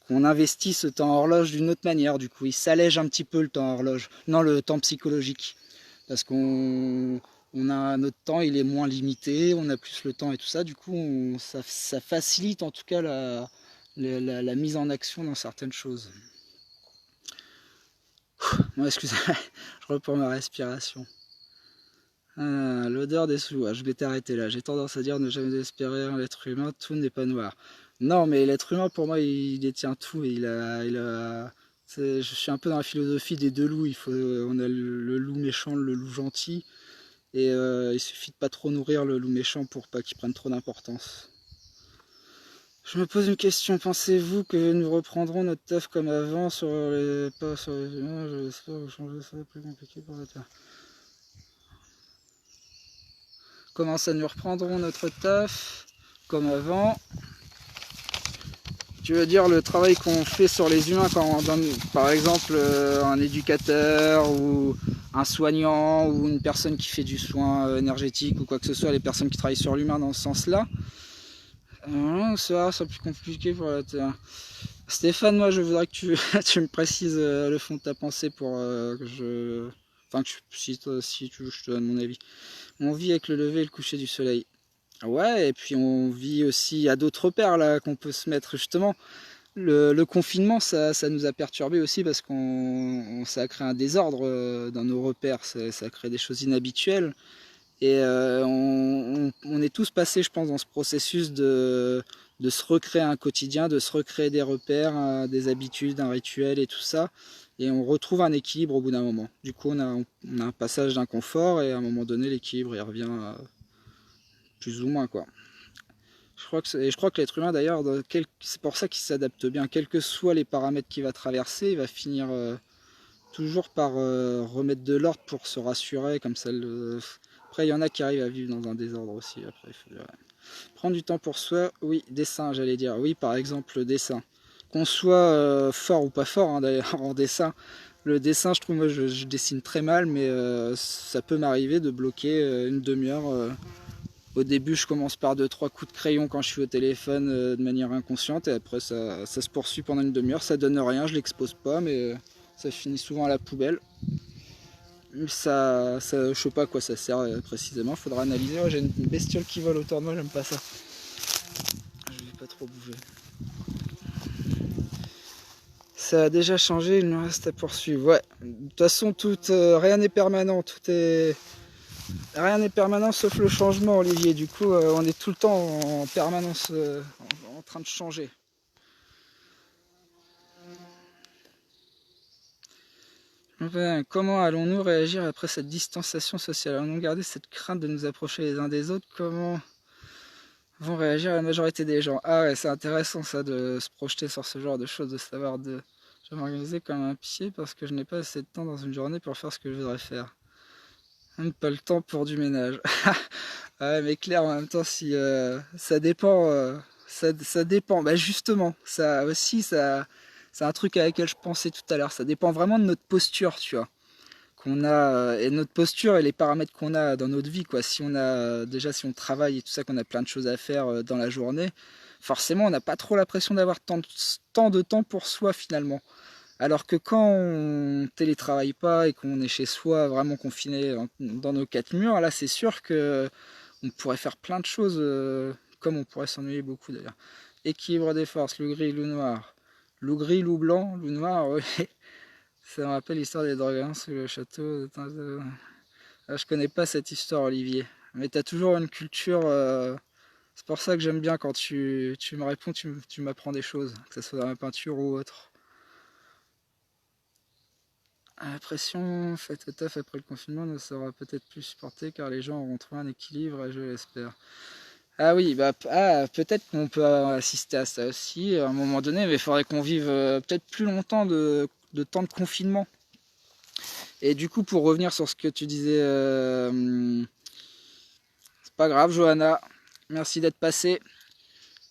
qu'on investit ce temps horloge d'une autre manière. Du coup, il s'allège un petit peu le temps horloge. Non, le temps psychologique. Parce qu'on a notre temps, il est moins limité, on a plus le temps et tout ça. Du coup, ça facilite en tout cas la mise en action dans certaines choses. Bon, excusez-moi, je reprends ma respiration. L'odeur des sous. Je m'étais arrêté là. J'ai tendance à dire ne jamais espérer un être humain, tout n'est pas noir. Non, mais l'être humain, pour moi, il détient tout. Et je suis un peu dans la philosophie des deux loups. On a le loup méchant, le loup gentil. Et il suffit de pas trop nourrir le loup méchant pour pas qu'il prenne trop d'importance. Je me pose une question. Pensez-vous que nous reprendrons notre taf comme avant pas sur les humains? J'espère que changer ça plus compliqué pour la Terre. Comment ça, nous reprendrons notre taf comme avant? Tu veux dire le travail qu'on fait sur les humains quand on donne par exemple un éducateur ou un soignant ou une personne qui fait du soin énergétique ou quoi que ce soit, les personnes qui travaillent sur l'humain dans ce sens-là? Ça c'est plus compliqué pour la Terre. Stéphane, moi je voudrais que tu me précises le fond de ta pensée pour que je... Enfin, si tu veux, je te donne mon avis. On vit avec le lever et le coucher du soleil. Ouais, et puis on vit aussi à d'autres repères là qu'on peut se mettre justement. Le confinement, ça nous a perturbé aussi parce ça a créé un désordre dans nos repères, ça a créé des choses inhabituelles. Et on est tous passés, je pense, dans ce processus de se recréer un quotidien, de se recréer des repères, des habitudes, un rituel et tout ça. Et on retrouve un équilibre au bout d'un moment. Du coup, on a un passage d'inconfort et à un moment donné, l'équilibre il revient plus ou moins, quoi. Je crois que l'être humain, d'ailleurs, c'est pour ça qu'il s'adapte bien. Quels que soient les paramètres qu'il va traverser, il va finir toujours par remettre de l'ordre pour se rassurer. Comme ça, après, il y en a qui arrivent à vivre dans un désordre aussi. Après, il faut... Prendre du temps pour soi, oui, dessin, j'allais dire. Oui, par exemple, le dessin. Qu'on soit fort ou pas fort, hein, d'ailleurs, en dessin. Le dessin, je trouve, moi, je dessine très mal, mais ça peut m'arriver de bloquer une demi-heure. Au début, je commence par 2-3 coups de crayon quand je suis au téléphone de manière inconsciente, et après, ça se poursuit pendant une demi-heure. Ça donne rien, je l'expose pas, mais ça finit souvent à la poubelle. Je sais pas à quoi ça sert précisément, faudra analyser. Oh, j'ai une bestiole qui vole autour de moi, j'aime pas ça. Je vais pas trop bouger. Ça a déjà changé, il nous reste à poursuivre. Ouais, de toute façon, rien n'est permanent, rien n'est permanent sauf le changement, Olivier. Du coup, on est tout le temps en permanence en train de changer. Enfin, comment allons-nous réagir après cette distanciation sociale? Allons-nous garder cette crainte de nous approcher les uns des autres? Comment vont réagir la majorité des gens? Ah ouais, c'est intéressant ça de se projeter sur ce genre de choses, de savoir je vais m'organiser comme un pied parce que je n'ai pas assez de temps dans une journée pour faire ce que je voudrais faire. Même pas le temps pour du ménage. Ouais, mais clair, en même temps, si ça dépend, ça dépend. Bah justement, ça aussi, c'est un truc à laquelle je pensais tout à l'heure. Ça dépend vraiment de notre posture, tu vois. Qu'on a et notre posture et les paramètres qu'on a dans notre vie, quoi. Si on a déjà, si on travaille et tout ça, qu'on a plein de choses à faire dans la journée, forcément, on n'a pas trop l'impression d'avoir tant de temps pour soi finalement. Alors que quand on télétravaille pas et qu'on est chez soi vraiment confiné dans nos quatre murs, là c'est sûr que on pourrait faire plein de choses comme on pourrait s'ennuyer beaucoup d'ailleurs. Équilibre des forces, loup gris, loup noir. Loup gris, loup blanc, loup noir, oui. Ça me rappelle l'histoire des dragons sous le château. Ah, je connais pas cette histoire, Olivier. Mais tu as toujours une culture. C'est pour ça que j'aime bien quand tu me réponds, tu m'apprends des choses, que ce soit dans la peinture ou autre. La pression faite au taf après le confinement ne sera peut-être plus supportée car les gens auront trouvé un équilibre, je l'espère. Ah oui, bah peut-être qu'on peut assister à ça aussi à un moment donné, mais il faudrait qu'on vive peut-être plus longtemps de temps de confinement. Et du coup, pour revenir sur ce que tu disais, c'est pas grave, Johanna, merci d'être passée.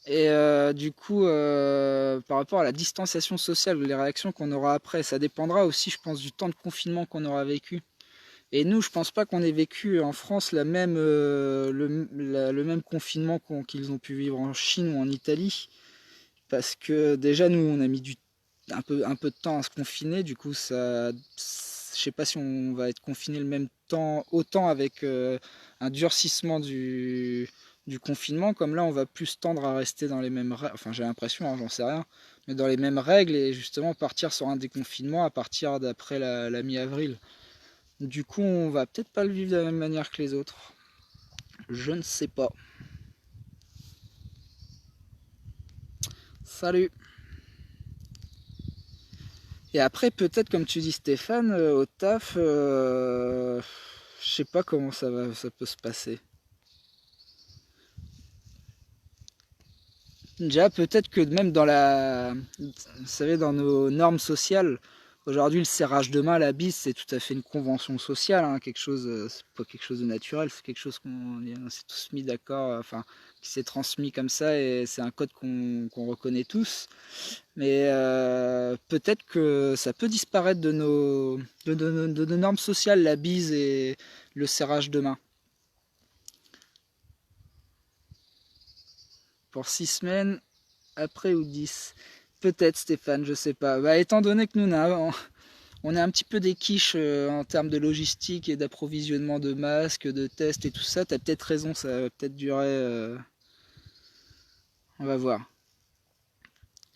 Et du coup, par rapport à la distanciation sociale, les réactions qu'on aura après, ça dépendra aussi, je pense, du temps de confinement qu'on aura vécu. Et nous, je pense pas qu'on ait vécu en France le même confinement qu'ils ont pu vivre en Chine ou en Italie. Parce que déjà, nous, on a mis un peu de temps à se confiner. Du coup, je sais pas si on va être confiné le même temps, autant avec un durcissement du confinement. Comme là, on va plus tendre à rester dans les mêmes règles. Enfin, j'ai l'impression, hein, j'en sais rien. Mais dans les mêmes règles et justement partir sur un déconfinement à partir d'après la mi-avril. Du coup, on va peut-être pas le vivre de la même manière que les autres. Je ne sais pas. Salut. Et après, peut-être, comme tu dis Stéphane, au taf, je sais pas comment ça peut se passer. Déjà, peut-être que même vous savez, dans nos normes sociales, aujourd'hui, le serrage de main, la bise, c'est tout à fait une convention sociale, hein, c'est pas quelque chose de naturel, c'est quelque chose on s'est tous mis d'accord, enfin, qui s'est transmis comme ça, et c'est un code qu'on reconnaît tous. Mais peut-être que ça peut disparaître de nos normes sociales, la bise et le serrage de main. Pour 6 semaines, après ou 10. Peut-être Stéphane, je sais pas. Bah, étant donné que nous on a un petit peu des quiches en termes de logistique et d'approvisionnement de masques, de tests et tout ça, t'as peut-être raison, ça va peut-être durer. On va voir.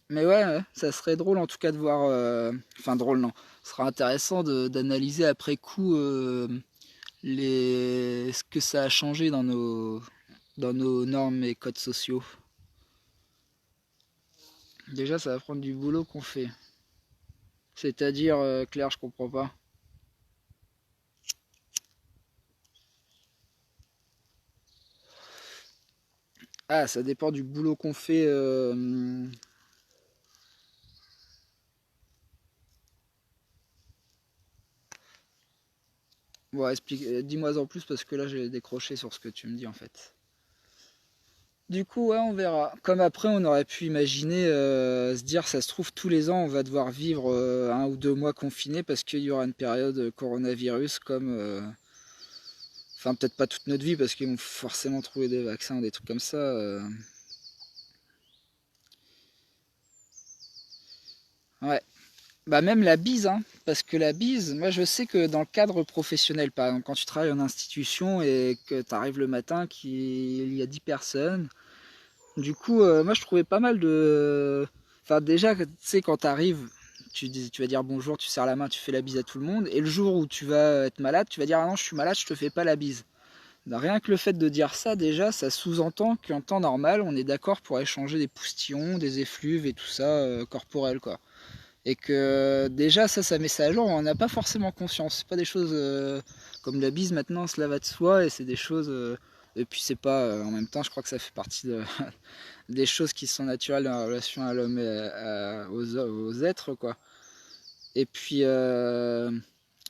Mais ouais, ça serait drôle en tout cas de voir. Enfin, drôle, non. Ce sera intéressant d'analyser après coup ce que ça a changé dans nos normes et codes sociaux. Déjà, ça va prendre du boulot qu'on fait. C'est-à-dire, Claire, je comprends pas. Ah, ça dépend du boulot qu'on fait. Bon, explique, dis-moi en plus parce que là j'ai décroché sur ce que tu me dis en fait. Du coup, ouais, on verra. Comme après, on aurait pu imaginer se dire, ça se trouve, tous les ans, on va devoir vivre 1 ou 2 mois confinés parce qu'il y aura une période coronavirus comme. Enfin, peut-être pas toute notre vie parce qu'ils vont forcément trouver des vaccins ou des trucs comme ça. Ouais. Bah, même la bise, hein. Parce que la bise, moi je sais que dans le cadre professionnel, par exemple, quand tu travailles en institution et que tu arrives le matin, qu'il y a 10 personnes. Du coup, moi je trouvais pas mal de. Enfin, déjà, tu sais, quand t'arrives, tu vas dire bonjour, tu serres la main, tu fais la bise à tout le monde. Et le jour où tu vas être malade, tu vas dire ah non, je suis malade, je te fais pas la bise. Ben, rien que le fait de dire ça, déjà, ça sous-entend qu'en temps normal, on est d'accord pour échanger des poustillons, des effluves et tout ça corporel, quoi. Et que déjà, ça met ça à jour, on n'a pas forcément conscience. C'est pas des choses comme la bise maintenant, cela va de soi, et c'est des choses. Et puis c'est pas, en même temps, je crois que ça fait partie des choses qui sont naturelles dans la relation à l'homme et aux êtres, quoi. Et puis,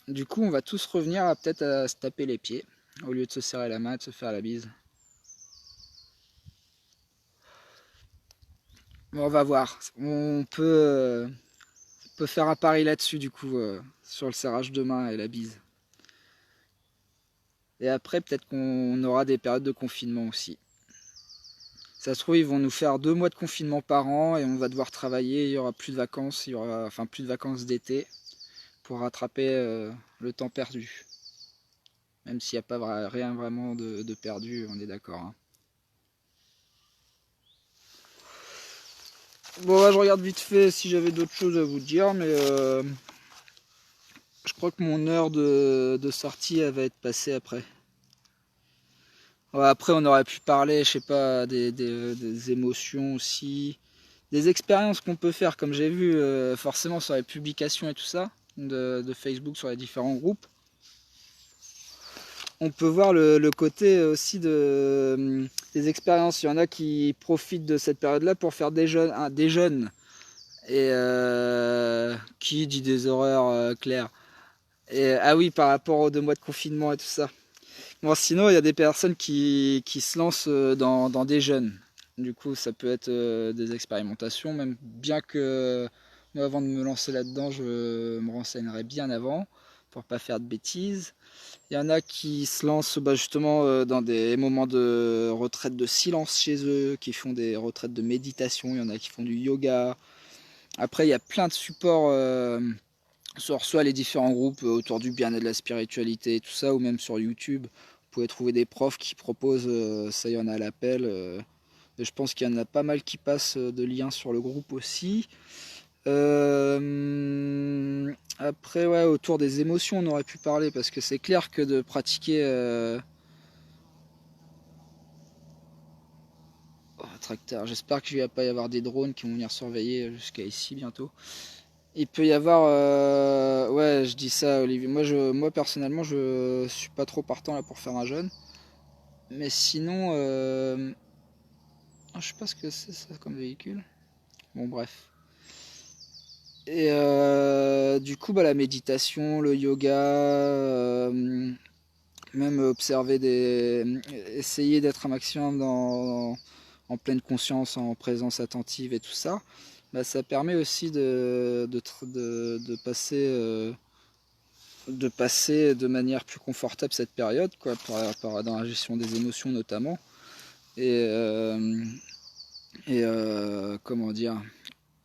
du coup, on va tous revenir à peut-être à se taper les pieds, au lieu de se serrer la main et de se faire la bise. Bon, on va voir. On peut faire un pari là-dessus, du coup, sur le serrage de main et la bise. Et après, peut-être qu'on aura des périodes de confinement aussi. Ça se trouve, ils vont nous faire 2 mois de confinement par an et on va devoir travailler. Il y aura plus de vacances, il y aura enfin plus de vacances d'été pour rattraper le temps perdu. Même s'il n'y a pas rien vraiment de perdu, on est d'accord, hein. Bon, là, je regarde vite fait si j'avais d'autres choses à vous dire, mais je crois que mon heure de sortie elle va être passée après. Ouais, après, on aurait pu parler, je sais pas, des émotions aussi, des expériences qu'on peut faire, comme j'ai vu forcément sur les publications et tout ça, de Facebook sur les différents groupes. On peut voir le côté aussi des expériences. Il y en a qui profitent de cette période-là pour faire des jeunes. Et qui dit des horreurs claires. Et, ah oui, par rapport aux 2 mois de confinement et tout ça. Bon, sinon, il y a des personnes qui se lancent dans des jeunes. Du coup, ça peut être des expérimentations, même bien que moi, avant de me lancer là-dedans, je me renseignerais bien avant pour pas faire de bêtises. Il y en a qui se lancent justement dans des moments de retraite de silence chez eux, qui font des retraites de méditation, il y en a qui font du yoga. Après, il y a plein de supports sur soit les différents groupes autour du bien et de la spiritualité et tout ça, ou même sur YouTube. Vous pouvez trouver des profs qui proposent, ça y en a à l'appel. Je pense qu'il y en a pas mal qui passent de liens sur le groupe aussi. Après, ouais, autour des émotions, on aurait pu parler parce que c'est clair que de pratiquer. Oh, tracteur, j'espère qu'il va pas y avoir des drones qui vont venir surveiller jusqu'à ici bientôt. Il peut y avoir. Ouais, je dis ça, Olivier. Moi personnellement, je suis pas trop partant là pour faire un jeûne. Mais sinon. Je sais pas ce que c'est ça comme véhicule. Bon, bref. Et du coup, la méditation, le yoga, même observer essayer d'être un maximum en pleine conscience, en présence attentive et tout ça, ça permet aussi de passer de manière plus confortable cette période, quoi, dans la gestion des émotions notamment. Et, comment dire,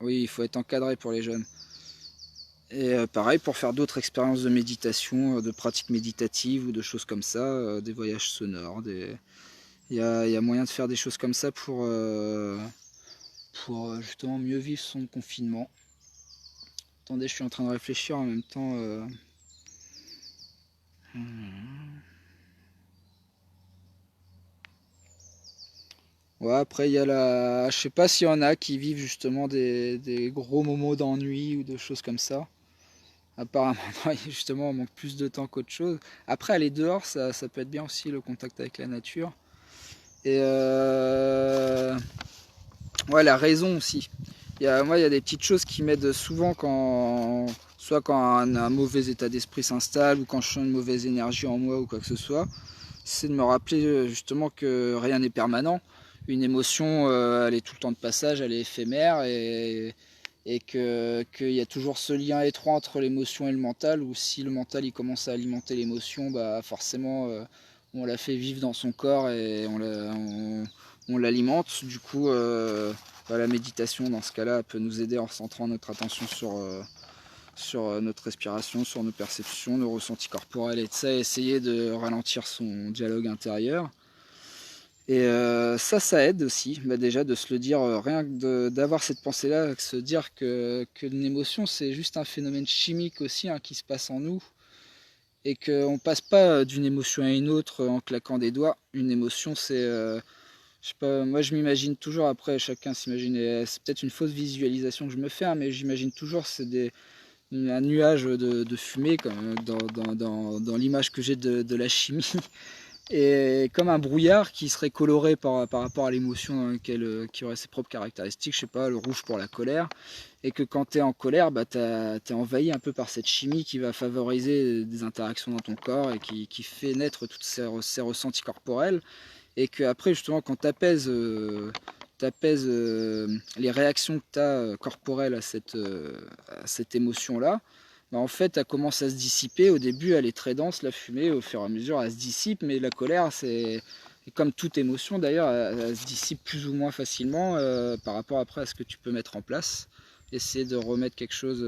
oui, il faut être encadré pour les jeunes. Et pareil pour faire d'autres expériences de méditation, de pratiques méditatives ou de choses comme ça, des voyages sonores, il y a moyen de faire des choses comme ça pour justement mieux vivre son confinement. Attendez, je suis en train de réfléchir en même temps. Ouais, après il y a je sais pas s'il y en a qui vivent justement des gros moments d'ennui ou de choses comme ça. Apparemment, non, justement, on manque plus de temps qu'autre chose. Après, aller dehors, ça peut être bien aussi, le contact avec la nature. Et ouais, la raison aussi. Moi, il y a des petites choses qui m'aident souvent soit quand un mauvais état d'esprit s'installe ou quand je sens une mauvaise énergie en moi ou quoi que ce soit. C'est de me rappeler justement que rien n'est permanent. Une émotion, elle est tout le temps de passage, elle est éphémère et qu'il y a toujours ce lien étroit entre l'émotion et le mental, où si le mental il commence à alimenter l'émotion, bah forcément on la fait vivre dans son corps et on l'alimente. Du coup, bah, la méditation dans ce cas-là peut nous aider en centrant notre attention sur notre respiration, sur nos perceptions, nos ressentis corporels et de ça, essayer de ralentir son dialogue intérieur. Et ça aide aussi, bah déjà de se le dire, rien que d'avoir cette pensée-là, se dire qu'une émotion c'est juste un phénomène chimique aussi hein, qui se passe en nous et qu'on passe pas d'une émotion à une autre en claquant des doigts. Une émotion c'est, je sais pas, moi je m'imagine toujours, après chacun s'imagine, c'est peut-être une fausse visualisation que je me fais, hein, mais j'imagine toujours c'est un nuage de fumée comme dans l'image que j'ai de la chimie et comme un brouillard qui serait coloré par rapport à l'émotion qui aurait ses propres caractéristiques, je sais pas, le rouge pour la colère, et que quand tu es en colère, bah, tu es envahi un peu par cette chimie qui va favoriser des interactions dans ton corps et qui fait naître tous ces ressentis corporels, et que après justement quand tu apaises les réactions que tu as corporelles à cette émotion-là, bah en fait, elle commence à se dissiper. Au début, elle est très dense, la fumée. Au fur et à mesure, elle se dissipe. Mais la colère, c'est comme toute émotion d'ailleurs, elle se dissipe plus ou moins facilement par rapport après à ce que tu peux mettre en place. Essayer de remettre quelque chose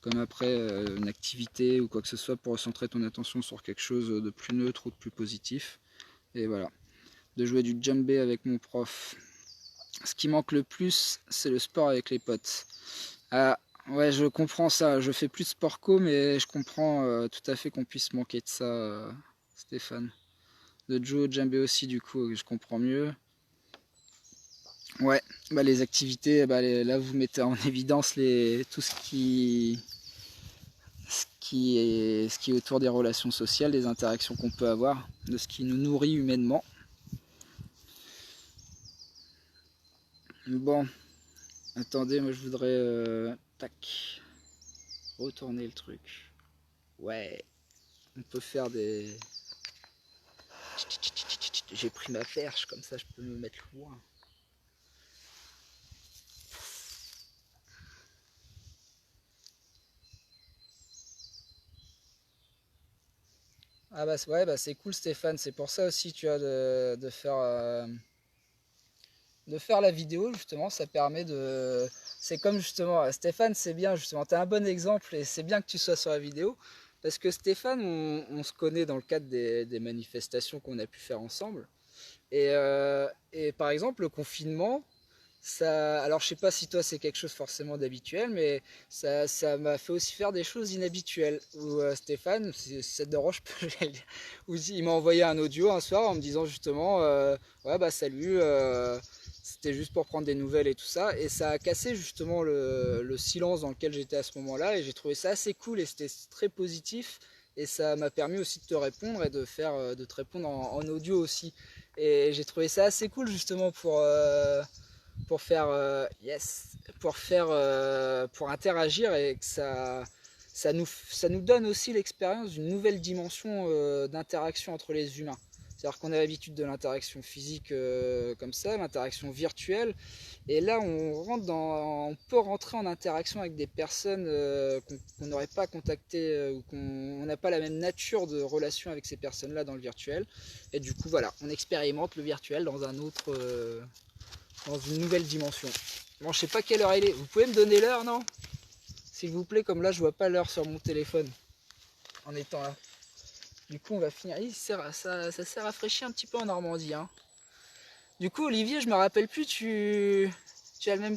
comme après une activité ou quoi que ce soit pour recentrer ton attention sur quelque chose de plus neutre ou de plus positif. Et voilà, de jouer du djembé avec mon prof. Ce qui manque le plus, c'est le sport avec les potes. Ah, ouais, je comprends ça. Je fais plus de sport co, mais je comprends tout à fait qu'on puisse manquer de ça, Stéphane. De jouer au djembé aussi, du coup, je comprends mieux. Ouais, bah les activités, bah là vous mettez en évidence tout ce qui est autour des relations sociales, des interactions qu'on peut avoir, de ce qui nous nourrit humainement. Bon, attendez, moi je voudrais tac, retourner le truc. Ouais, on peut faire des... J'ai pris ma perche, comme ça je peux me mettre loin. Ah bah ouais, bah c'est cool Stéphane, c'est pour ça aussi tu as de faire la vidéo justement, ça permet de... C'est comme justement, Stéphane c'est bien justement, tu as un bon exemple et c'est bien que tu sois sur la vidéo, parce que Stéphane on se connaît dans le cadre des manifestations qu'on a pu faire ensemble, et par exemple le confinement, ça, alors je sais pas si toi c'est quelque chose forcément d'habituel, mais ça m'a fait aussi faire des choses inhabituelles. Où Stéphane, si ça te dérange pas, où il m'a envoyé un audio un soir en me disant justement, ouais bah salut, c'était juste pour prendre des nouvelles et tout ça, et ça a cassé justement le silence dans lequel j'étais à ce moment-là, et j'ai trouvé ça assez cool et c'était très positif. Et ça m'a permis aussi de te répondre et de te répondre en audio aussi. Et j'ai trouvé ça assez cool justement pour faire pour interagir et que ça nous donne aussi l'expérience d'une nouvelle dimension d'interaction entre les humains. C'est-à-dire qu'on a l'habitude de l'interaction physique comme ça, l'interaction virtuelle, et là on peut rentrer en interaction avec des personnes qu'on n'aurait pas contactées ou qu'on n'a pas la même nature de relation avec ces personnes-là dans le virtuel. Et du coup voilà, on expérimente le virtuel dans une nouvelle dimension. Bon, je sais pas quelle heure il est. Vous pouvez me donner l'heure, non? S'il vous plaît, comme là, je vois pas l'heure sur mon téléphone en étant là. Du coup, on va finir. Ça s'est rafraîchi un petit peu en Normandie. Hein. Du coup, Olivier, je me rappelle plus, tu as le même...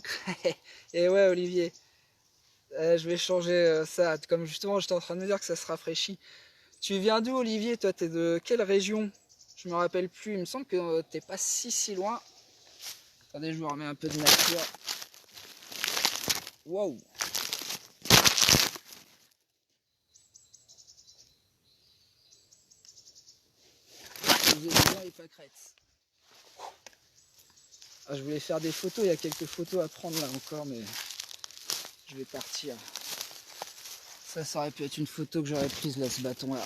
Et ouais, Olivier, je vais changer ça. Comme justement, j'étais en train de me dire que ça se rafraîchit. Tu viens d'où, Olivier? Toi, t'es de quelle région? Je me rappelle plus. Il me semble que t'es pas si loin. Attendez, je vous remets un peu de nature. Wow. Les pâquerettes. Ah, je voulais faire des photos, il y a quelques photos à prendre là encore, mais je vais partir. Ça aurait pu être une photo que j'aurais prise là, ce bâton là.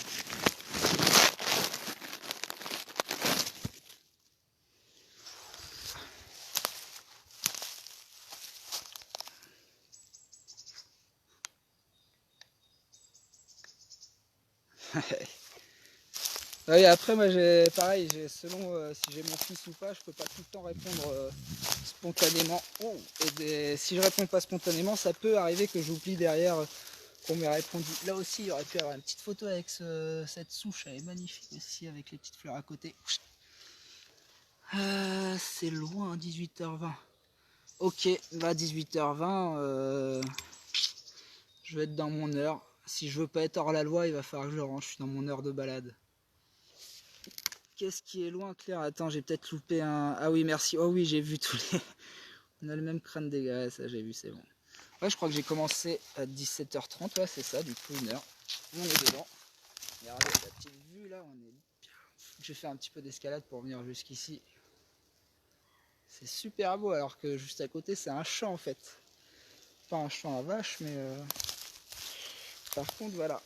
Oui, après moi pareil, selon si j'ai mon fils ou pas, je peux pas tout le temps répondre spontanément. Oh, et si je réponds pas spontanément, ça peut arriver que j'oublie derrière qu'on m'ait répondu. Là aussi, il aurait pu avoir une petite photo avec cette souche, elle est magnifique aussi avec les petites fleurs à côté. C'est loin, 18h20. Ok, bah 18h20, je vais être dans mon heure. Si je veux pas être hors la loi, il va falloir que je range, je suis dans mon heure de balade. Qu'est-ce qui est loin, Claire? Attends, j'ai peut-être loupé un... Ah oui, merci. Oh oui, j'ai vu tous les... On a le même crâne dégagé, ça j'ai vu, c'est bon. Ouais, je crois que j'ai commencé à 17h30, ouais, c'est ça, du coup, une heure. On est dedans. Regardez la petite vue, là, on est bien. J'ai fait un petit peu d'escalade pour venir jusqu'ici. C'est super beau, alors que juste à côté, c'est un champ, en fait. Pas un champ à vache, mais... Par contre, voilà.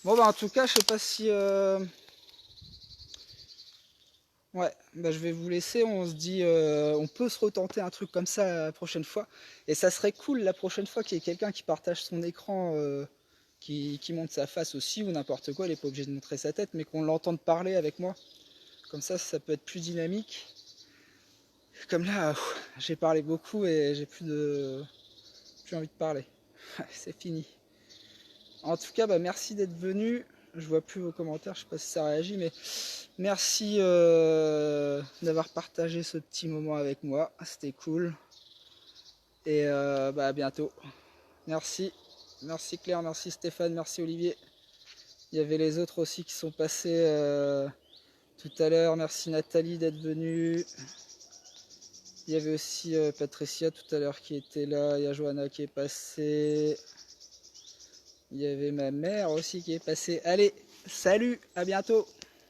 Bon, bah, en tout cas, je sais pas si... Ouais, bah je vais vous laisser, on se dit, on peut se retenter un truc comme ça la prochaine fois. Et ça serait cool la prochaine fois qu'il y ait quelqu'un qui partage son écran, qui monte sa face aussi, ou n'importe quoi, il n'est pas obligé de montrer sa tête, mais qu'on l'entende parler avec moi. Comme ça peut être plus dynamique. Comme là, j'ai parlé beaucoup et j'ai plus envie de parler. C'est fini. En tout cas, bah merci d'être venu. Je vois plus vos commentaires, je sais pas si ça réagit, mais merci d'avoir partagé ce petit moment avec moi, c'était cool. Et bah à bientôt. Merci. Merci Claire, merci Stéphane, merci Olivier. Il y avait les autres aussi qui sont passés tout à l'heure. Merci Nathalie d'être venue. Il y avait aussi Patricia tout à l'heure qui était là. Il y a Johanna qui est passée. Il y avait ma mère aussi qui est passée. Allez, salut, à bientôt.